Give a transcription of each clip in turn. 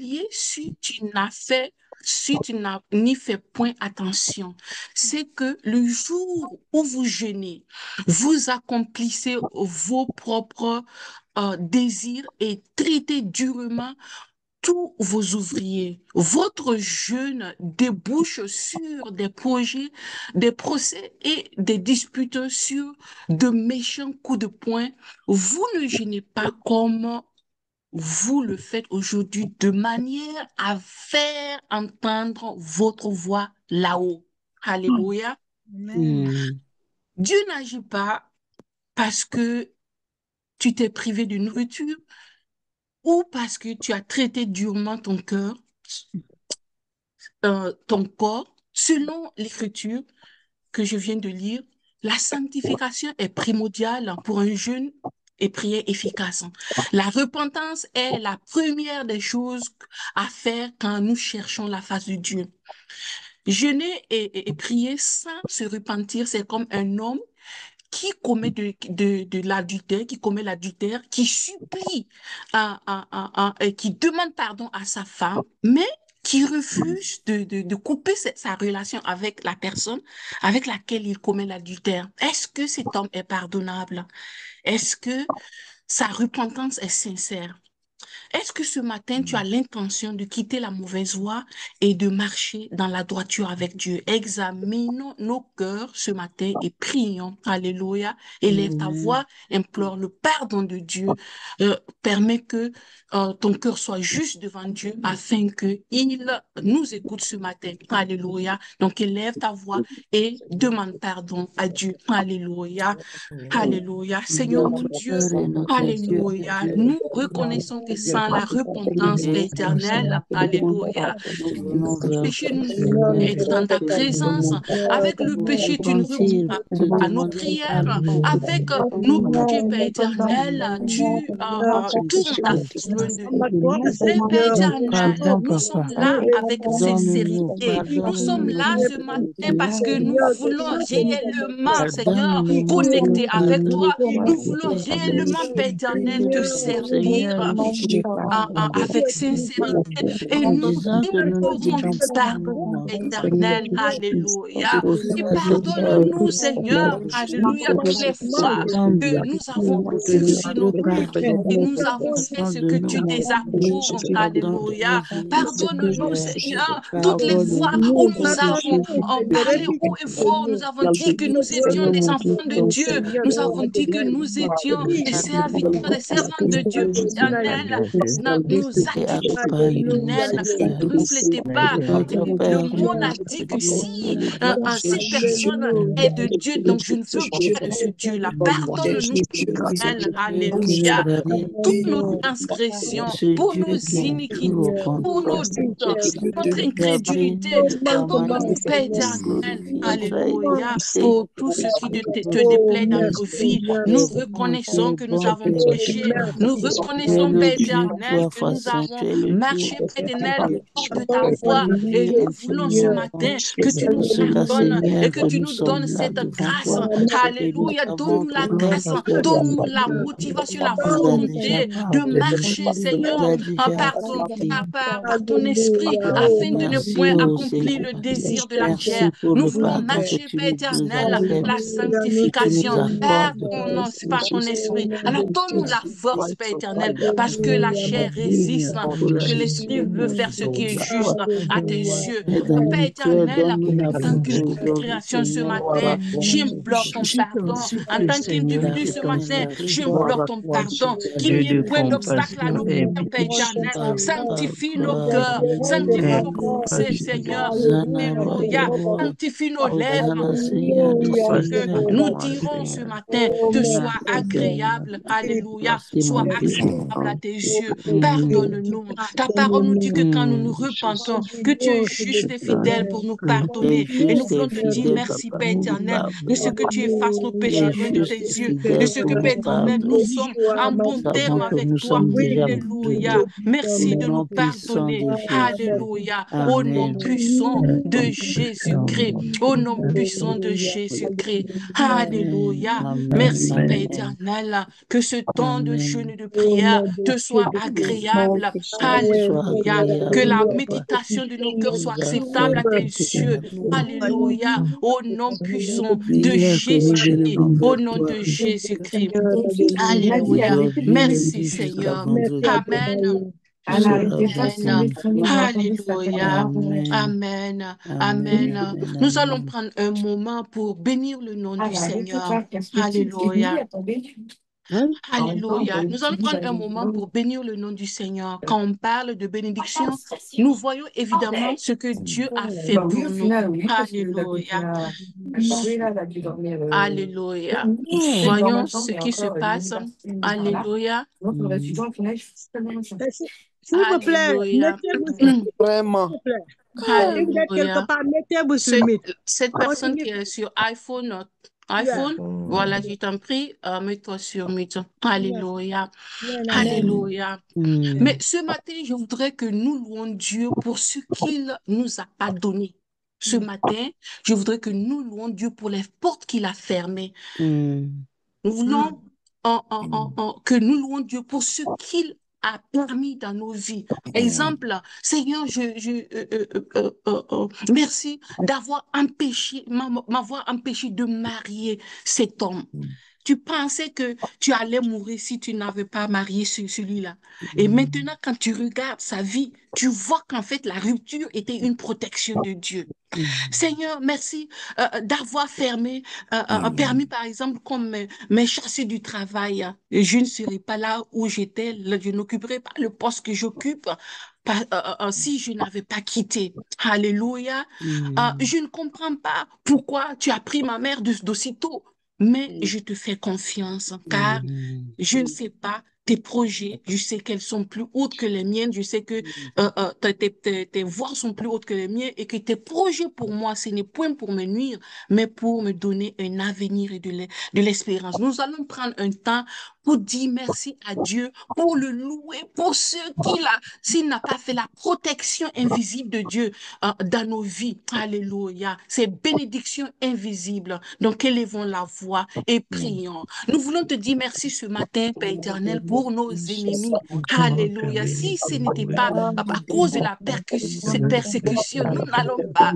particulier si tu n'as n'y fait point attention, c'est que le jour où vous jeûnez, vous accomplissez vos propres désirs et traitez durement tous vos ouvriers. Votre jeûne débouche sur des projets, des procès et des disputes sur de méchants coups de poing. Vous ne jeûnez pas comme vous le faites aujourd'hui de manière à faire entendre votre voix là-haut. Alléluia. Amen. Dieu n'agit pas parce que tu t'es privé de nourriture ou parce que tu as traité durement ton corps. Selon l'Écriture que je viens de lire, la sanctification est primordiale pour un jeûne et prière efficace. La repentance est la première des choses à faire quand nous cherchons la face de Dieu. Jeûner et prier sans se repentir, c'est comme un homme qui commet de l'adultère, qui commet l'adultère, qui supplie, qui demande pardon à sa femme, mais qui refuse de couper sa relation avec la personne avec laquelle il commet l'adultère. Est-ce que cet homme est pardonnable? Est-ce que sa repentance est sincère? Est-ce que ce matin, tu as l'intention de quitter la mauvaise voie et de marcher dans la droiture avec Dieu? Examinons nos cœurs ce matin et prions. Alléluia. Élève ta voix, implore le pardon de Dieu. Permets que ton cœur soit juste devant Dieu afin qu'il nous écoute ce matin. Alléluia. Donc, élève ta voix et demande pardon à Dieu. Alléluia. Alléluia. Seigneur mon Dieu, alléluia. Nous reconnaissons que sans la repentance éternelle, alléluia, le péché nous être dans ta présence. Avec le péché, tu nous réponds à nos prières. Avec nos péchés, Père éternel, tu tournes ta face loin de nous. Mais Père éternel, nous sommes là avec sincérité. Nous sommes là ce matin parce que nous voulons réellement, Seigneur, connecter avec toi. Nous voulons réellement, Père éternel, te servir avec sincérité. Et nous implorons pardon éternel. Alléluia. Et pardonne-nous, Seigneur. Alléluia. Toutes les fois que nous avons endurci nos cœurs et nous avons fait ce que tu désapprouves. Alléluia. Pardonne-nous, Seigneur. Toutes les fois où nous avons parlé haut et fort, nous avons dit que nous étions des enfants de Dieu. Nous avons dit que nous étions des serviteurs, des servantes de Dieu éternel. Nos attitudes éternelles ne reflétaient pas. Le monde a dit que si cette personne est de Dieu, donc je ne veux pas de ce Dieu-là. Pardonne-nous, éternel. Alléluia. Toutes nos transgressions, pour nos iniquités, pour nos doutes, notre incrédulité. Pardonne-nous, Père éternel. Alléluia. Pour tout ce qui te déplaît dans nos vies. Nous reconnaissons que nous avons péché. Nous reconnaissons, Père éternel, que nous avons marché, Père éternel, hors de ta voix. Et nous voulons ce matin que tu nous pardonnes et que tu nous donnes cette grâce. Alléluia. Donne-nous la grâce. Donne-nous la motivation, la volonté de marcher, Seigneur, par ton esprit, afin de ne point accomplir le désir de la chair. Nous voulons marcher, Père éternel, la sanctification par ton esprit. Alors donne-nous la force, Père éternel, parce que la chair résiste et que l'esprit veut faire ce qui est juste à tes yeux. Père éternel, en tant qu'une création ce matin, j'implore ton pardon. En tant qu'individu ce matin, j'implore ton pardon. Qu'il n'y ait point d'obstacle à nos cœurs, Père éternel. Sanctifie nos cœurs, sanctifie nos pensées, Seigneur. Alléluia. Sanctifie nos lèvres. Ce que nous dirons ce matin te soit agréable. Alléluia. Soit acceptable à tes yeux. Pardonne-nous. Ta parole nous dit que quand nous nous repentons, que tu es juste et fidèle pour nous pardonner. Et nous voulons te dire merci, Père éternel, de ce que tu effaces nos péchés loin de tes yeux, de ce que, Père éternel, nous sommes en bon terme avec toi. Alléluia. Merci de nous pardonner. Alléluia. Au nom puissant de Jésus-Christ. Au nom puissant de Jésus-Christ. Alléluia. Merci, Père éternel, que ce temps de jeûne et de prière te soit agréable. Alléluia. Que la méditation de nos cœurs soit acceptable à tes yeux. Alléluia. Au nom puissant de Jésus-Christ. Au nom de Jésus-Christ. Alléluia. Merci Seigneur. Amen. Amen. Alléluia. Amen. Amen. Nous allons prendre un moment pour bénir le nom du Seigneur. Alléluia. Alléluia. Nous allons prendre un moment pour bénir le nom du Seigneur. Quand on parle de bénédiction, nous voyons évidemment ce que Dieu a fait pour nous. Alléluia. Alléluia. Voyons ce qui se passe. Alléluia. S'il vous plaît, Alléluia. mettez-vous Vraiment. s'il vous plaît. Si vous êtes quelque Alléluia. part, mettez-vous sur Meet. Cette personne qui est sur iPhone, voilà, je t'en prie, mets-toi sur Meet. Alléluia. Alléluia. Mais ce matin, je voudrais que nous louons Dieu pour ce qu'il nous a pas donné. Ce matin, je voudrais que nous louons Dieu pour les portes qu'il a fermées. Nous voulons que nous louons Dieu pour ce qu'il a permis dans nos vies. Exemple, Seigneur, merci d'avoir m'avoir empêché de marier cet homme. Tu pensais que tu allais mourir si tu n'avais pas marié celui-là. Et maintenant, quand tu regardes sa vie, tu vois qu'en fait, la rupture était une protection de Dieu. Seigneur, merci d'avoir permis, par exemple, comme mes chassés du travail. Je ne serais pas là où j'étais, je n'occuperais pas le poste que j'occupe si je n'avais pas quitté. Alléluia. Je ne comprends pas pourquoi tu as pris ma mère d'aussitôt, mais je te fais confiance, car je ne sais pas tes projets, je sais qu'elles sont plus hautes que les miennes, je sais que tes voix sont plus hautes que les miennes et que tes projets pour moi, ce n'est point pour me nuire, mais pour me donner un avenir et de l'espérance. Nous allons prendre un temps pour dire merci à Dieu, pour le louer, pour ce s'il n'a pas fait la protection invisible de Dieu dans nos vies. Alléluia. C'est bénédiction invisible. Donc, élevons la voix et prions. Nous voulons te dire merci ce matin, Père éternel, pour nos ennemis. Alléluia. Si ce n'était pas à cause de la persécution, nous n'allons pas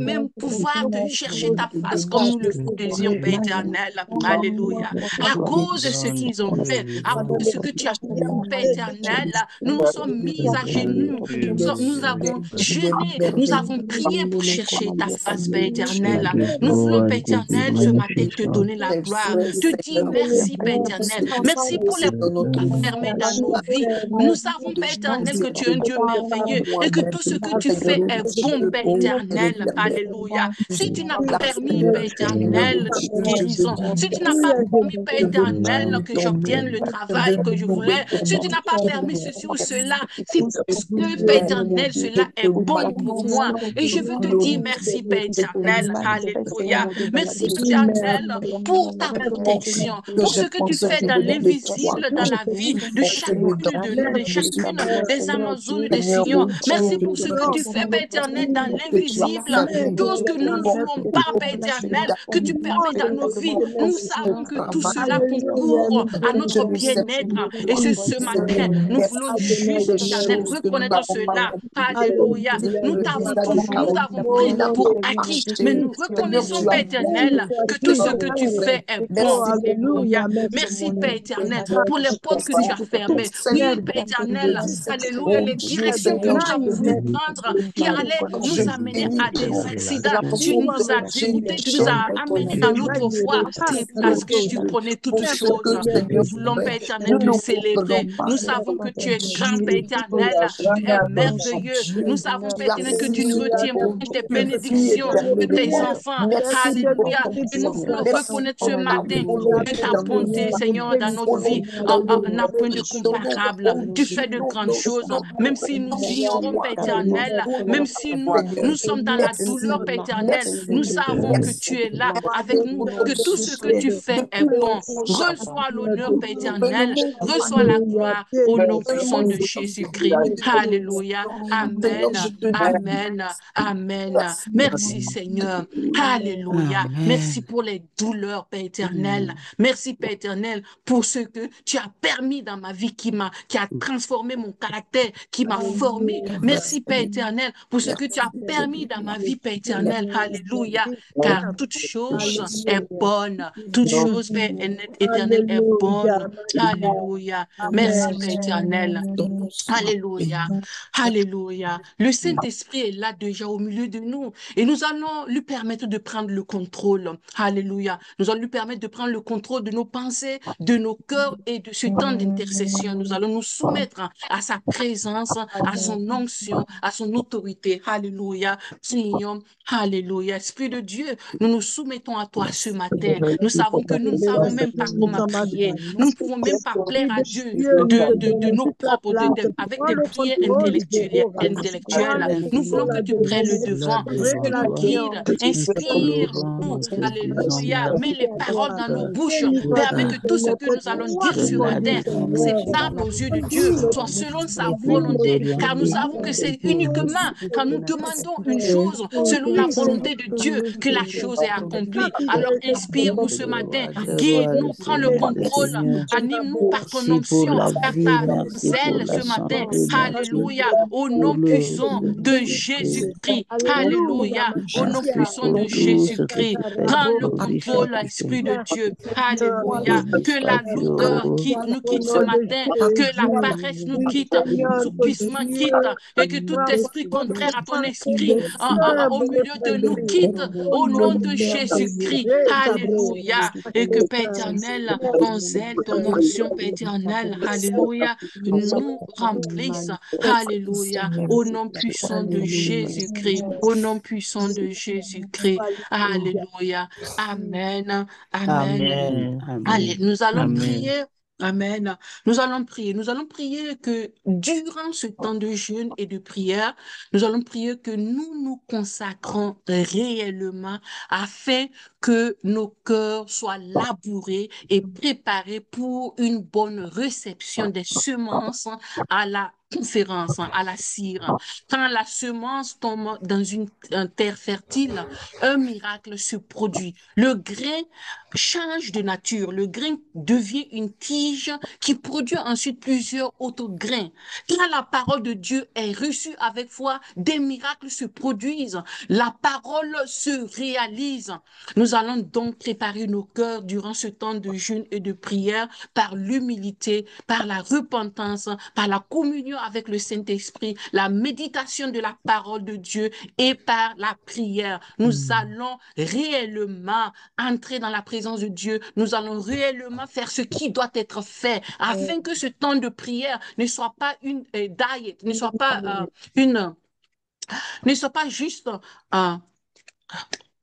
même pouvoir te chercher ta face comme nous le faisions, Père éternel. Alléluia. À cause de ce qu'ils ont fait, à cause de ce que tu as fait, Père éternel, nous nous sommes mis à genoux, nous avons jeûné, nous avons prié pour chercher ta face, Père éternel. Nous voulons, Père éternel, ce matin te donner la gloire, te dire merci, Père éternel. Merci pour les portes fermées dans nos vies. Nous savons, Père éternel, que tu es un Dieu merveilleux et que tout ce que tu fais est bon, Père éternel. Alléluia. Si tu n'as pas permis, Père éternel, guérison, si tu n'as pas permis, Père éternel, que j'obtienne le travail que je voulais, si tu n'as pas permis ceci ou cela, c'est parce que, Père éternel, cela est bon pour moi. Et je veux te dire merci, Père éternel. Alléluia. Merci, Père éternel, pour ta protection, pour ce que tu fais dans l'invisible, dans la vie de chacune de nous, de chacune des Amazones, des Sion. Merci pour ce que tu fais, Père éternel, dans l'invisible, chose que nous ne voulons pas, Père éternel, que tu permets dans nos vies. Nous savons que tout cela concourt à notre bien-être. Et ce matin, nous voulons juste, éternel, reconnaître cela. Alléluia. Nous avons pris pour acquis, mais nous reconnaissons, Père éternel, que tout ce que tu fais est bon. Alléluia. Merci, Père éternel, pour les portes que tu as fermées. Oui, Père éternel, alléluia, les directions que nous avons voulu prendre qui allaient nous amener à des accidents. Tu nous as dégoûtés, tu nous as amenés dans l'autre voie. C'est parce que tu connais toutes choses. Nous voulons, Père éternel, te célébrer. Nous savons que tu es grand, Père éternel. Tu es merveilleux. Nous savons, Père éternel, que tu ne retiens pas tes bénédictions de tes enfants. Alléluia. Et nous voulons reconnaître ce matin que ta bonté, Seigneur, dans notre vie n'a point de comparable. Tu fais de grandes choses. Même si nous ignorons, Père éternel, même si nous sommes dans la douleur, Père éternel, nous savons que tu es là avec nous, que tout ce que tu fais est bon. Reçois l'honneur, Père éternel. Reçois la gloire au nom puissant de Jésus-Christ. Alléluia. Amen. Amen. Amen. Merci, Seigneur. Alléluia. Merci pour les douleurs, Père éternel. Merci, Père éternel, pour ce que tu as permis permis dans ma vie, qui a transformé mon caractère, qui m'a formé. Merci, Père éternel, pour ce que tu as permis dans ma vie, Père éternel. Alléluia. Car toute chose est bonne. Toute chose, Père éternel, est bonne. Alléluia. Merci, Père éternel. Alléluia. Alléluia. Le Saint-Esprit est là déjà au milieu de nous et nous allons lui permettre de prendre le contrôle. Alléluia. Nous allons lui permettre de prendre le contrôle de nos pensées, de nos cœurs et de ce temps d'intercession. Nous allons nous soumettre à sa présence, à son onction, à son autorité. Alléluia. Prions. Alléluia. Esprit de Dieu, nous nous soumettons à toi ce matin. Nous savons que nous ne savons même pas comment prier. Nous ne pouvons même pas plaire à Dieu de nos propres, avec des prières intellectuelles. Nous voulons que tu prennes le devant, que tu nous guides, inspire-nous. Alléluia. Mets les paroles dans nos bouches. Permets que tout ce que nous allons dire ce matin, acceptable aux yeux de Dieu, soit selon sa volonté. Car nous savons que c'est uniquement quand nous demandons une chose selon la volonté de Dieu que la chose est accomplie. Alors inspire-nous ce matin, guide-nous, prends le contrôle, anime-nous par ton onction, par ta zèle ce matin. Alléluia. Au nom puissant de Jésus-Christ. Alléluia. Au nom puissant de Jésus-Christ. Prends le contrôle, Esprit de Dieu. Alléluia. Que la lourdeur nous quitte ce matin. Que la paresse nous quitte. Soupissement quitte. Et que tout esprit contraire à ton esprit au milieu de nous quitte. Au nom de Jésus-Christ. Alléluia. Et que Père éternel, ton zèle, ton onction, Père éternel, alléluia, nous remplisse. Alléluia. Au nom puissant de Jésus-Christ. Au nom puissant de Jésus-Christ. Alléluia. Amen. Amen. Allez, nous allons prier. Amen. Nous allons prier. Nous allons prier que durant ce temps de jeûne et de prière, nous allons prier que nous nous consacrons réellement afin que nos cœurs soient labourés et préparés pour une bonne réception des semences à la conférence, à la cire. Quand la semence tombe dans une terre fertile, un miracle se produit. Le grain change de nature. Le grain devient une tige qui produit ensuite plusieurs autres grains. Quand la parole de Dieu est reçue avec foi, des miracles se produisent. La parole se réalise. Nous allons donc préparer nos cœurs durant ce temps de jeûne et de prière par l'humilité, par la repentance, par la communion avec le Saint-Esprit, la méditation de la parole de Dieu et par la prière. Nous allons réellement entrer dans la présence de Dieu. Nous allons réellement faire ce qui doit être fait afin que ce temps de prière ne soit pas une diet, ne soit pas juste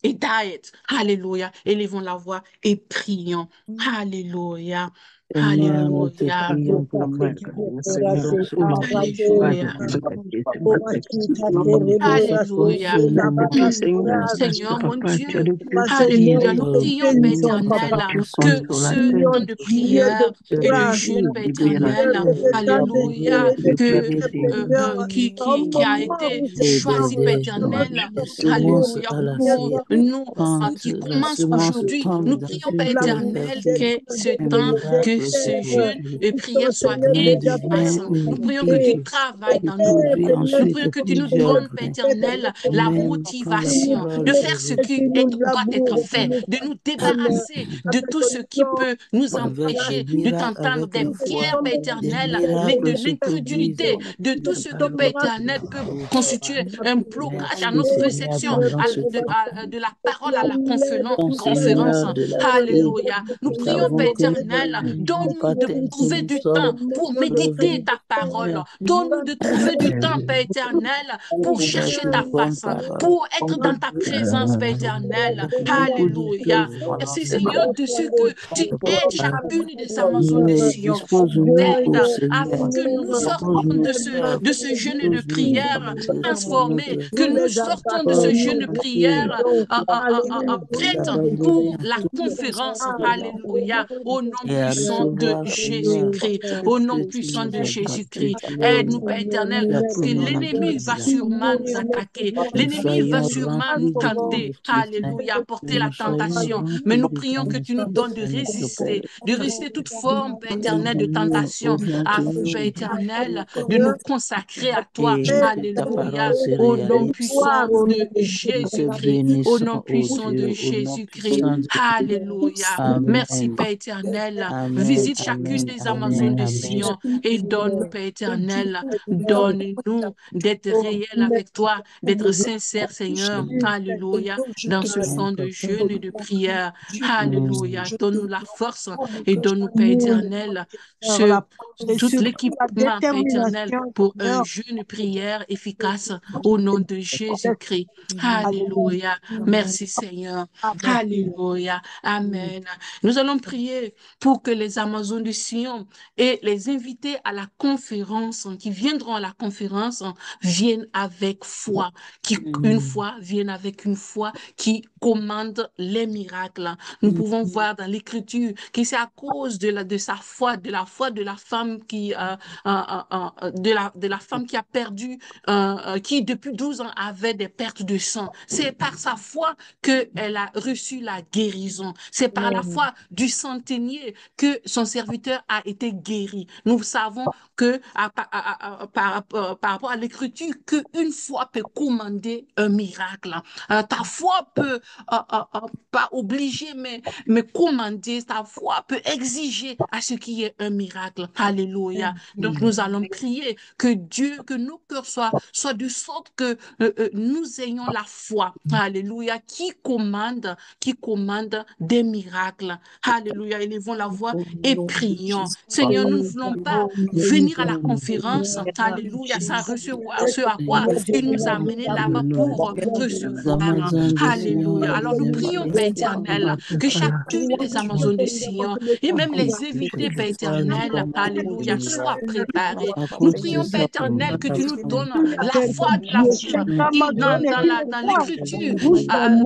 et diet. Alléluia. Élevons la voix et prions. Alléluia. Alléluia. Alléluia. Alléluia. Seigneur, mon Dieu. Alléluia. Nous prions, Père éternel, que ce temps de prière et de jeûne, Père éternel, alléluia, qui a été choisi, Père éternel, alléluia, pour nous, qui commence aujourd'hui. Nous prions, Père éternel, que ce temps, que ce jeûne et prière soit efficace. Nous prions que tu travailles dans nous. Nous prions que tu nous donnes, Père éternel, la motivation de faire ce qui doit être fait, de nous débarrasser de tout ce qui peut nous empêcher de t'entendre, des pierres, Père éternel, mais de l'incrédulité, de tout ce que, Père éternel, peut constituer un blocage à notre réception de la parole à la conférence. Alléluia. Nous prions, Père éternel, donne-nous de trouver du temps pour méditer ta parole. Donne-nous de trouver du temps, Père éternel, pour chercher ta face, pour être dans ta présence, Père éternel. Alléluia. Merci, Seigneur, de ce que tu aides chacune des Amazones de Sion. Aide afin que nous sortons de ce jeûne de prière transformé, que nous sortons de ce jeûne de prière prête pour la conférence. Alléluia. Au nom puissant nom de recevoir, Seigneur, Jésus-Christ. tout Au ce nom que tu puissant nous de as gâté, Jésus-Christ. Seigneur. Aide-nous, Père éternel, Tu as parce que pris la l'ennemi va grâce. sûrement nous attaquer. Nous L'ennemi va soyons sûrement nous remplis de ton tenter. Esprit Saint. Alléluia, apporter la Nous soyons tentation. Mais remplis nous de prions ton que tu nous Esprit donnes Saint, notre Père. de résister toute forme, Père éternel, de Aide-nous, tentation, afin, Père oriente-nous, éternel, de nous consacrer à toi. et que ta Alléluia, parole se au nom réalise. puissant de Nous te Jésus-Christ, au nom bénissons, ô puissant de Dieu, au nom Jésus-Christ. puissant de Jésus. Alléluia. Merci, Amen. Père éternel. Amen, Visite chacune amen, des amen, Amazones de amen. Sion et donne-nous, Père éternel, donne-nous d'être réels avec toi, d'être sincères, Seigneur. Alléluia. Dans ce Amen, temps de papa. jeûne et de prière. Mm. Alléluia. Donne-nous la force et donne-nous, Père éternel, ce, Et tout surtout la l'équipement, Père éternel, détermination, pour un Seigneur. jeûne et prière efficace au nom de Jésus-Christ. Alléluia. Merci, Seigneur. Amen. Alléluia. Amen. Nous allons prier pour que les Amazones de Sion et les invités à la conférence, qui viendront à la conférence, viennent avec foi, qui une Mm. fois viennent avec une foi qui commande les miracles. Nous pouvons voir dans l'Écriture que c'est à cause de sa foi, de la foi de la femme de la femme qui a perdu, qui depuis 12 ans avait des pertes de sang. C'est par sa foi qu'elle a reçu la guérison. C'est par la foi du centenier que son serviteur a été guéri. Nous savons que par rapport à l'écriture, qu'une foi peut commander un miracle. Ta foi peut pas obliger, mais commander. Ta foi peut exiger à ce qu'il y ait un miracle. Alléluia. Donc nous allons prier que Dieu, que nos cœurs soient de sorte que nous ayons la foi. Alléluia. Qui commande des miracles. Alléluia. Élevons la voix et prions. Seigneur, nous ne voulons pas venir à la conférence. Alléluia. Sans recevoir ce à quoi tu nous as amenés là-bas pour Les recevoir. Amazones de Sion Alléluia. et Alors les nous prions, invités Père à éternel, la que conférence, chacune des Amazones de Sion et même les que invités, tu Père sois de éternel, commandement de Alléluia, soient miracles. préparés. À Nous cause de prions, Père sa éternel, parole, que à tu nous cause donnes de la foi de la foi ton qui, Seigneur, dans fais l'écriture,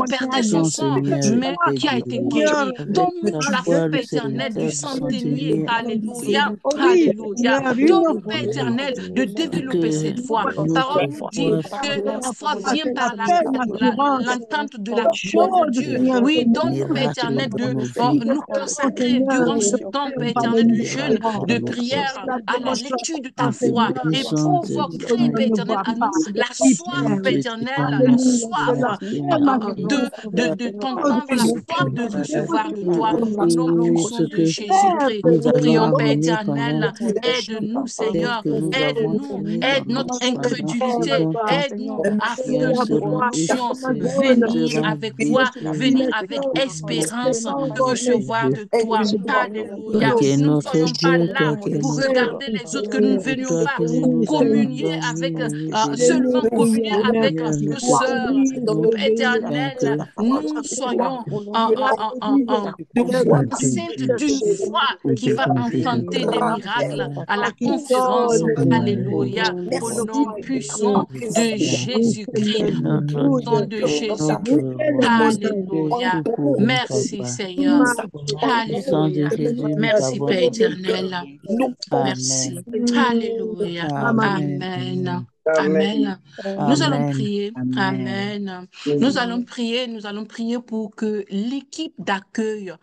perdait son ton sang, Seigneur mais était qui a été guéri. guéri. Avec Donne-nous la la foi, foi, le Père éternel, du serviteur du centenier. centenier a été Alléluia. guéri. Oui, Alléluia. Seigneur, Donne-nous, Père éternel, de Et développer que cette foi. notre Parole nous dit foi que la foi parce vient que la par paix, l'assurance, l'entente de la la parole de chose, Dieu. Seigneur, produira que Oui, nous des donne-nous, Père miracles éternel, dans de nos vies. nous Oh consacrer Seigneur, durant Produira ce je temps, prie Père par des le éternel, du jeûne, miracles médicament. de dans nos corps. prière La à la démonstration, lecture de ta foi Seigneur, et Puissante que de provoquer, nous Père ne éternel, voit à pas. nous la Oui, soif, Père. Père Dieu qui éternel, la commande Alléluia, que soif la paix, et malheureusement, de oh t'entendre, la Dieu, soif de recevoir de Seigneur, toi au nom tout ce puissant de que Père, Jésus-Christ. nous Nous allons prions, Père amener pendant éternel, aide-nous, tel Seigneur, que nous avons aide-nous, jeûné aide notre pendant incrédulité, longtemps. aide-nous afin Bien que nous seront puissions venir seront avec foi, venir détruits avec au espérance nom de de recevoir Jésus. de toi. Alléluia. Toi qui es Nous ne notre soyons pas Dieu, là toi qui es pour notre regarder les autres, que nous ne c'est venions toi pas qui ne pour nous as pas communier dormi avec, la nuit dernière. seulement communier avec Seigneur, nous nos te sœurs supplions afin éternelles. que Nous soyons nous enceinte d'une foi pour qui te va enfanta des confirmer miracles à la conférence. Amen. Alléluia. Au nom puissant de Amen. Jésus-Christ. C'est notre Nom Dieu, de notre Jésus-Christ. roi. Fais Alléluia. tout pour nous, Merci Papa. Seigneur. Au sang de Alléluia. Jésus, nous Merci t'avons Père éternel. supplié. Amen. Merci. Alléluia. Amen. Amen. Amen. Amen. Nous allons Amen. prier. Amen. Amen. Nous allons prier pour que l'équipe d'accueil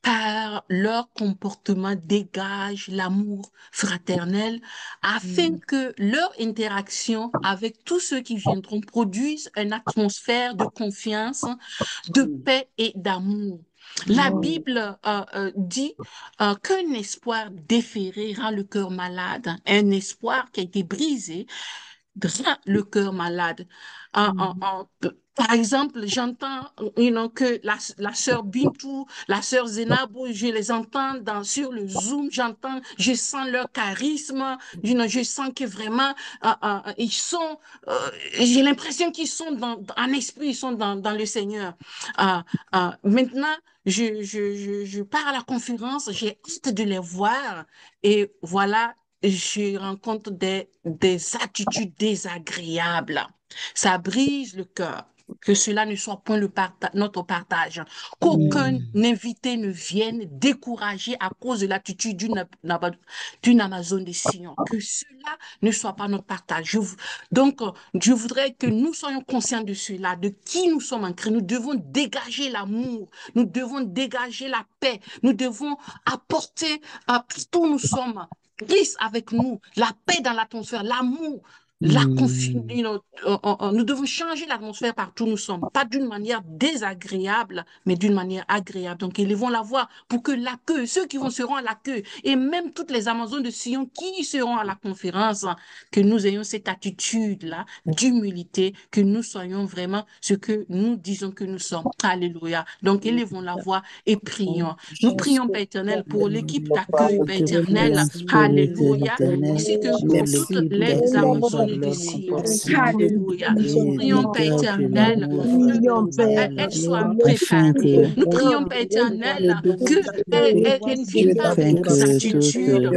par leur comportement dégage l'amour fraternel afin que leur interaction avec tous ceux qui viendront produise une atmosphère de confiance, de paix et d'amour. La Bible dit qu'un espoir déféré rend le cœur malade. Un espoir qui a été brisé rend le cœur malade. Par exemple, j'entends que la sœur Bintou, la sœur Zenabo, je les entends sur le Zoom, je sens leur charisme, je sens que vraiment, ils sont, j'ai l'impression qu'ils sont en esprit, ils sont dans le Seigneur. Maintenant, je pars à la conférence, j'ai hâte de les voir et voilà, je rencontre des attitudes désagréables. Ça brise le cœur. Que cela ne soit point notre partage. Qu'aucun invité ne vienne décourager à cause de l'attitude d'une Amazone de Sion. Que cela ne soit pas notre partage. Donc, je voudrais que nous soyons conscients de cela, de qui nous sommes en Christ. Nous devons dégager l'amour, nous devons dégager la paix, nous devons apporter partout où nous sommes, Christ avec nous, la paix dans l'atmosphère, l'amour. Nous devons changer l'atmosphère partout où nous sommes, pas d'une manière désagréable, mais d'une manière agréable. Donc, élevons la voix pour que l'accueil, ceux qui seront à l'accueil, et même toutes les Amazones de Sion qui seront à la conférence, que nous ayons cette attitude-là d'humilité, que nous soyons vraiment ce que nous disons que nous sommes. Alléluia. Donc, élevons la voix et prions. Nous prions, Père éternel, pour l'équipe d'accueil, Père éternel. Alléluia. Ainsi que pour toutes les Amazones de Sion. Alléluia. Nous prions, Père éternel, qu'elles soient préparées. Nous prions, Père éternel, qu'elles ne viennent pas avec des attitudes,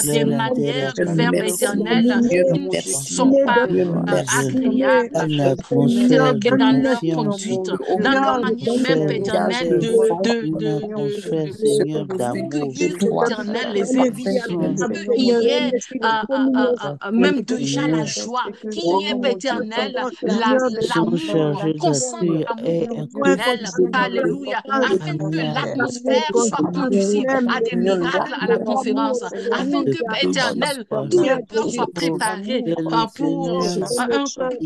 des manières de faire, Père éternel, qui ne sont pas agréables. C'est-à-dire que dans leur conduite, dans leur manière même, Père éternel, d'accueillir, Père éternel, les invités, qu'il y ait même déjà la joie, qu'il y ait, Père éternel, l'amour, qu'on sente l'amour éternel, alléluia, afin que l'atmosphère soit conducive à des miracles à la conférence, afin que, Père éternel, tous les cœurs soient préparés pour un coup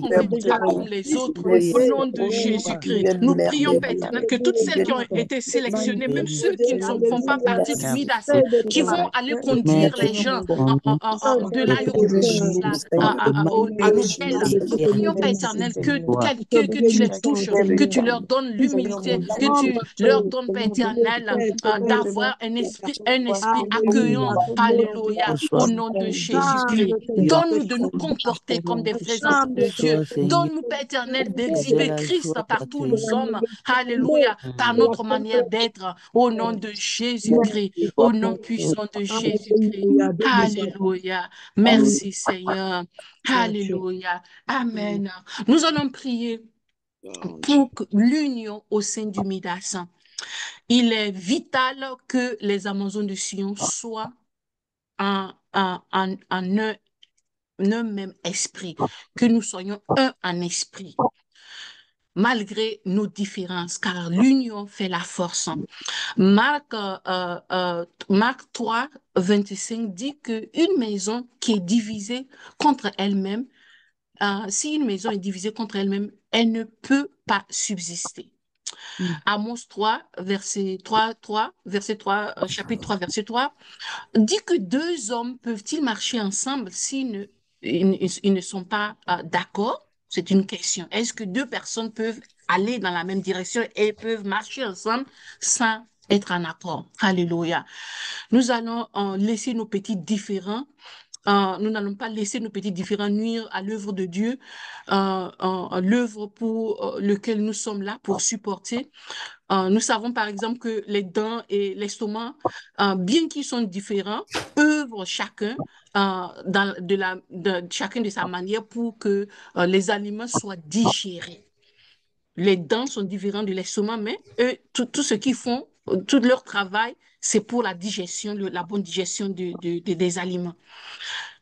convivial comme les autres, au nom de Jésus-Christ. Nous prions, Père éternel, que toutes celles qui ont été sélectionnées, même ceux qui ne font pas partie du Midas, qui vont aller conduire les gens de l'aéroport à l'hôtel. Nous prions, Père éternel, que tu les touches, que tu leur donnes l'humilité, que tu leur donnes, Père éternel, d'avoir un esprit accueillant. Alléluia. Au nom de Jésus-Christ. Donne-nous de nous comporter comme des vrais enfants de Dieu. Donne-nous, Père éternel, d'exhiber Christ partout où nous sommes. Alléluia. Par notre manière d'être. Au nom de Jésus-Christ. Au nom puissant de Jésus-Christ. Alléluia. Merci, Seigneur. Alléluia. Amen. Nous allons prier pour l'union au sein du Midas. Il est vital que les Amazones de Sion soient en un même esprit, que nous soyons un en esprit, malgré nos différences, car l'union fait la force. Marc 3, 25 dit qu'une maison qui est divisée contre elle-même, si une maison est divisée contre elle-même, elle ne peut pas subsister. Amos 3, chapitre 3, verset 3, dit que deux hommes peuvent-ils marcher ensemble s'ils ne sont pas d'accord? C'est une question. Est-ce que deux personnes peuvent aller dans la même direction et peuvent marcher ensemble sans être en accord? Alléluia. Nous allons laisser nos petits différends. Nous n'allons pas laisser nos petits différends nuire à l'œuvre de Dieu, l'œuvre pour lequel nous sommes là pour supporter. Nous savons par exemple que les dents et l'estomac, bien qu'ils sont différents, œuvrent chacun chacun de sa manière pour que les aliments soient digérés. Les dents sont différentes de l'estomac, mais eux, tout ce qu'ils font, tout leur travail, c'est pour la digestion, la bonne digestion des aliments.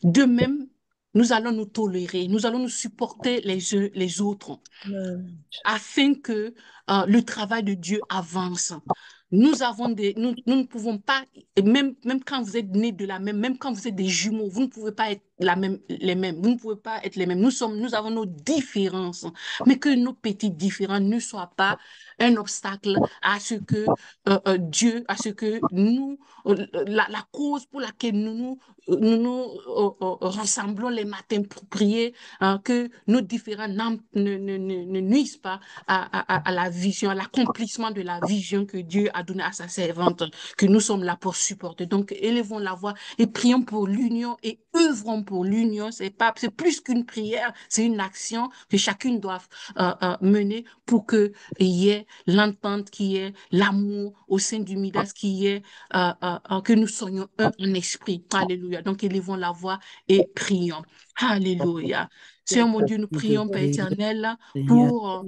De même, nous allons nous tolérer, nous allons nous supporter les uns les autres, afin que le travail de Dieu avance. Nous ne pouvons pas, même quand vous êtes nés de la même quand vous êtes des jumeaux, vous ne pouvez pas être les mêmes, vous ne pouvez pas être les mêmes. Nous avons nos différences, mais que nos petits différends ne soient pas un obstacle à ce que Dieu, à ce que nous, la cause pour laquelle nous rassemblons les matins pour prier, que nos différends ne nuisent pas à la vision, à l'accomplissement de la vision que Dieu a donnée à sa servante, que nous sommes là pour supporter. Donc, élevons la voix et prions pour l'union et œuvrons pour l'union. C'est plus qu'une prière, c'est une action que chacune doit mener pour qu'il y ait l'entente, qu'il y ait l'amour au sein du Midas, qu'il y ait que nous soyons un en esprit. Alléluia. Donc, élevons la voix et prions. Alléluia. Seigneur mon Dieu, nous prions, Père éternel, Seigneur, pour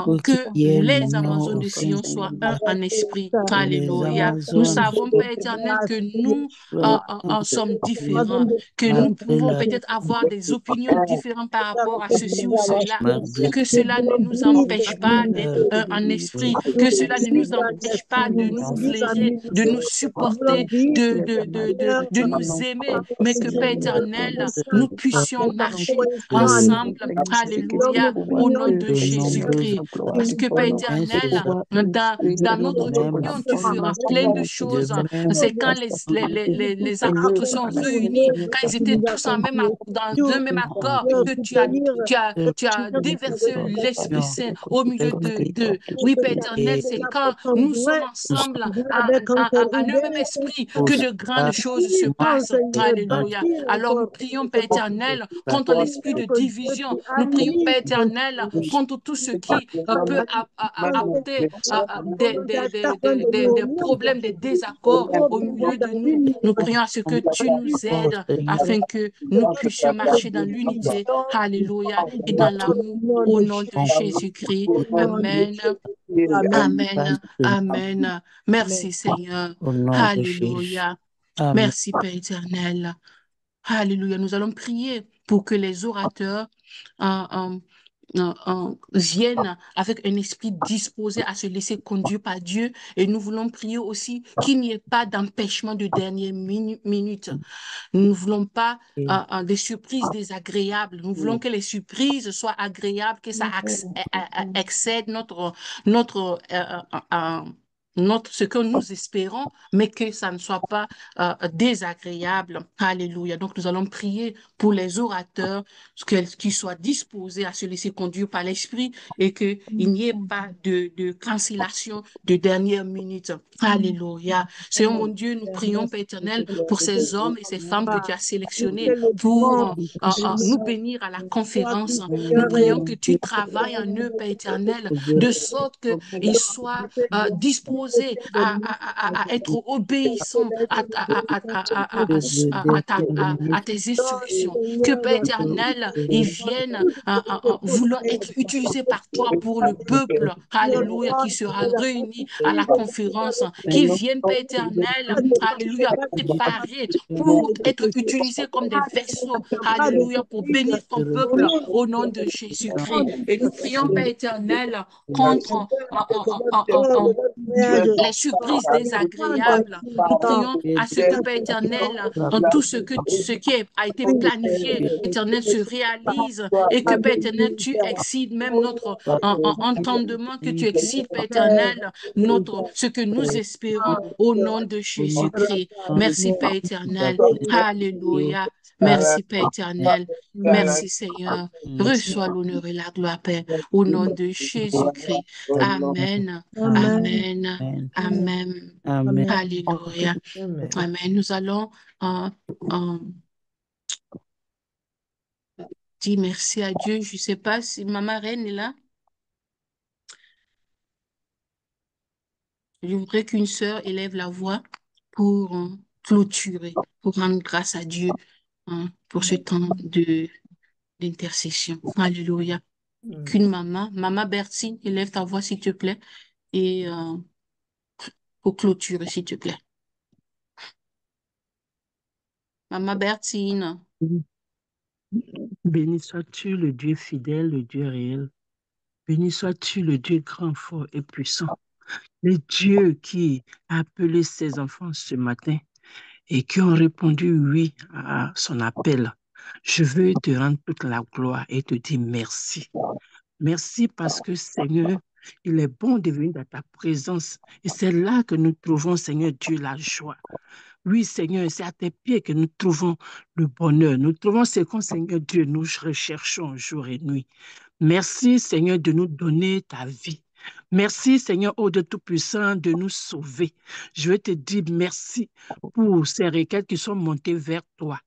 pour qu'il que y ait les mon nom Amazones au de sein, Sion soient un Seigneur, en esprit. que les Alléluia. Nous Amazones savons, Père éternel, que nous soient sommes différents, que nous malgré pouvons la peut-être avoir des opinions différentes par rapport à ceci ou cela, mais malgré que cela ne nous empêche pas d'être leur un en esprit, que cela ne nous empêche pas de nous blairer, de nous supporter, de nous aimer, mais que Père éternel, nous puissions marcher ensemble. Alléluia, au nom de de nombreuses Jésus-Christ. Parce que Père ainsi éternel, soit dans notre même union, tu feras plein de de choses. même C'est quand les apôtres sont réunis, quand ils étaient tous dans un même accord, que tu as déversé l'Esprit Saint au milieu d'eux. Oui, Père éternel, et c'est quand nous sommes ensemble en un même esprit que pour de grandes cela, choses se moi, passent. à Alléluia. Alors nous prions, Père éternel, contre l'esprit de division. Nous prions, Père éternel, contre tout ce qui peut apporter des problèmes, des désaccords au milieu de nous. Nous prions à ce que tu nous oh aides Seigneur, afin que nous puissions marcher dans l'unité. Alléluia. Et dans l'amour au nom de on Jésus-Christ. Amen. Amen. passe Amen. Merci Seigneur. au nom de Jésus. Alléluia. Amen. Merci Père éternel. Alléluia. Nous allons prier pour que les orateurs euh, viennent avec un esprit disposé à se laisser conduire par Dieu. Et nous voulons prier aussi qu'il n'y ait pas d'empêchement de dernière minute. Nous ne voulons pas des surprises désagréables. Nous voulons que les surprises soient agréables, que ça excède notre, ce que nous espérons, mais que ça ne soit pas désagréable. Alléluia. Donc, nous allons prier pour les orateurs, qu'ils soient disposés à se laisser conduire par l'Esprit et qu'il n'y ait pas de cancellation de dernière minute. Alléluia. Seigneur mon Dieu, nous prions, Père éternel, pour ces hommes et ces femmes que tu as sélectionnés pour nous bénir à la conférence. Nous prions que tu travailles en eux, Père éternel, de sorte qu'ils soient disposés à être obéissants à tes instructions. Que Père éternel, ils viennent vouloir être utilisés par toi pour le peuple, alléluia, qui sera réuni à la conférence, qui viennent, Père éternel, alléluia, préparés pour être utilisés comme des vaisseaux, alléluia, pour bénir ton peuple au nom de Jésus-Christ. Et nous prions, Père éternel, contre les surprises désagréables. Nous prions à ce que, Père éternel, tout ce qui a été planifié, éternel, se réalise et que, Père éternel, tu excides même notre entendement, que tu excides, Père éternel, ce que nous espérons au nom de Jésus-Christ. Merci, Père éternel. Alléluia. Merci, Père éternel. Merci, Seigneur. Reçois l'honneur et la gloire, Père, au nom de Jésus-Christ. Amen. Amen. Amen. Amen. Amen. Alléluia. Amen. Nous allons euh, dire merci à Dieu. Je ne sais pas si Maman Reine est là. Je voudrais qu'une sœur élève la voix pour clôturer, pour rendre grâce à Dieu pour ce temps d'intercession. Alléluia. Qu'une maman Bertine, élève ta voix s'il te plaît et pour clôturer s'il te plaît. Maman Bertine. Béni sois-tu le Dieu fidèle, le Dieu réel. Béni sois-tu le Dieu grand, fort et puissant. Le Dieu qui a appelé ses enfants ce matin et qui ont répondu oui à son appel. Je veux te rendre toute la gloire et te dire merci. Merci parce que Seigneur, il est bon de venir dans ta présence et c'est là que nous trouvons, Seigneur Dieu, la joie. Oui, Seigneur, c'est à tes pieds que nous trouvons le bonheur. Nous trouvons ce qu'on, Seigneur Dieu, nous recherchons jour et nuit. Merci, Seigneur, de nous donner ta vie. Merci, Seigneur, ô Dieu Tout-Puissant, de nous sauver. Je veux te dire merci pour ces requêtes qui sont montées vers toi.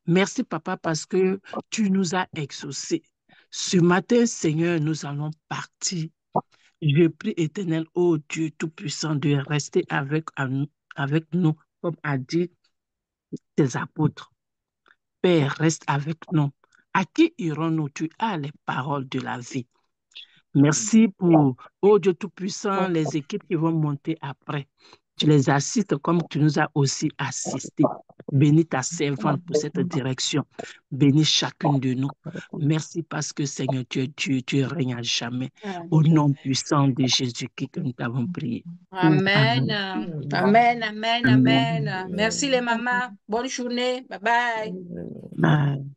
Merci, Papa, parce que tu nous as exaucés. Ce matin, Seigneur, nous allons partir. Je prie, Éternel, ô Dieu Tout-Puissant, de rester avec nous, comme a dit tes apôtres. Père, reste avec nous. À qui irons-nous? Tu as les paroles de la vie. Merci pour, oh Dieu Tout-Puissant, les équipes qui vont monter après. Tu les assistes comme tu nous as aussi assistés. Bénis ta servante pour cette direction. Bénis chacune de nous. Merci parce que Seigneur, tu règnes à jamais. Au nom puissant de Jésus-Christ que nous t'avons prié. Amen. Amen. Amen, amen, Amen. amen. Merci les mamans. Bonne journée. Bye bye. Amen.